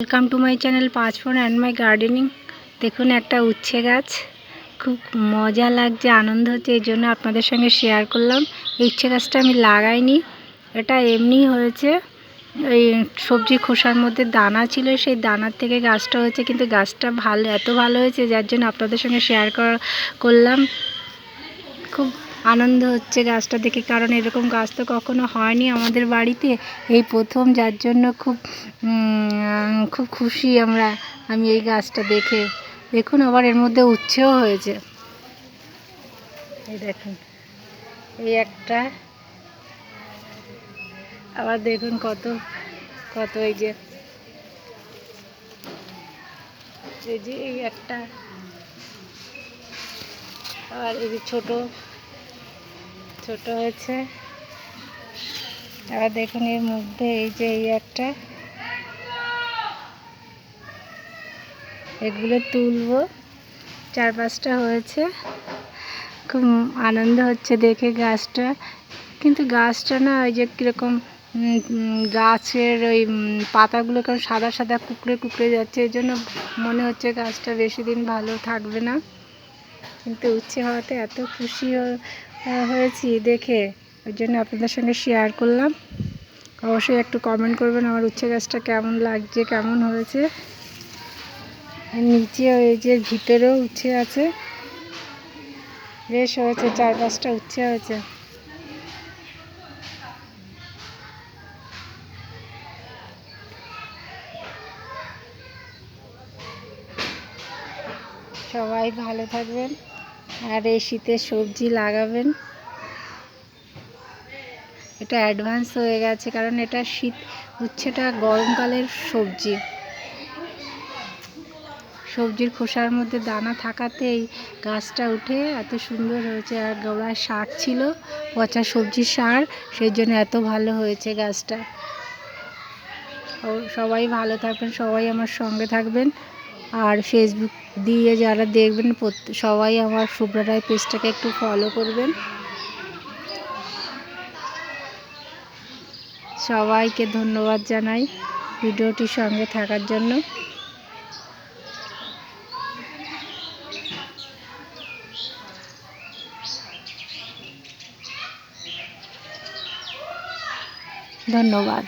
Welcome to my channel 5 and my gardening. দেখুন একটা উচ্ছে গাছ, খুব মজা লাগছে, আনন্দ হচ্ছে, এই জন্য আপনাদের সঙ্গে শেয়ার করলাম। এই উচ্ছে গাছটা আমি লাগাইনি, এটা এমনি হয়েছে। এই সবজি খোসার মধ্যে দানা ছিল, সেই দানার থেকে গাছটা হয়েছে, কিন্তু গাছটা ভালো, এত ভালো হয়েছে যার জন্য আপনাদের সঙ্গে শেয়ার করলাম। খুব আনন্দ হচ্ছে গাছটা দেখে, কারণ এরকম গাছ তো কখনো হয়নি আমাদের বাড়িতে, এই প্রথম, যার জন্য খুব খুশি আমি এই গাছটা দেখে। দেখুন আবার এর মধ্যে উচ্ছেও হয়েছে, এই দেখুন, এই একটা, আবার দেখুন কত কত, এই যে এই একটা, আবার এই যে ছোট ছোট হয়েছে। আবার দেখুন এর মধ্যে এই যে এই একটা, এগুলো তুলবো, 4-5টা হয়েছে। খুব আনন্দ হচ্ছে দেখে গাছটা, কিন্তু গাছটা না ওই যে কীরকম গাছের ওই পাতাগুলো কেমন সাদা সাদা কুকড়ে কুকড়ে যাচ্ছে, এই জন্য মনে হচ্ছে গাছটা বেশি দিন ভালো থাকবে না। কিন্তু উচ্ছে হওয়াতে এত খুশি হয়েছি দেখে, ওই জন্য আপনাদের সঙ্গে শেয়ার করলাম। অবশ্যই একটু কমেন্ট করবেন আমার উচ্ছে গাছটা কেমন লাগছে, কেমন হয়েছে। নিচে ওই যে ভিতরেও উচ্ছে আছে, বেশ হয়েছে, 4-5টা উচ্ছে হয়েছে। সবাই ভালো থাকবেন, আর এই শীতে সবজি লাগাবেন। এটা অ্যাডভান্স হয়ে গেছে, কারণ এটা উচ্ছেটা গরমকালের সবজির খোসার মধ্যে দানা থাকাতেই গাছটা উঠে এত সুন্দর হয়েছে। আর গোড়ায় সার ছিল, পচা সবজির সার, সেই জন্য এত ভালো হয়েছে গাছটা। সবাই ভালো থাকবেন, সবাই আমার সঙ্গে থাকবেন। আর ফেসবুক দিয়ে যারা দেখবেন সবাই আমার শুভ্রা রায় পেজটাকে একটু ফলো করবেন। সবাইকে ধন্যবাদ জানাই ভিডিওটির সঙ্গে থাকার জন্য। ধন্যবাদ।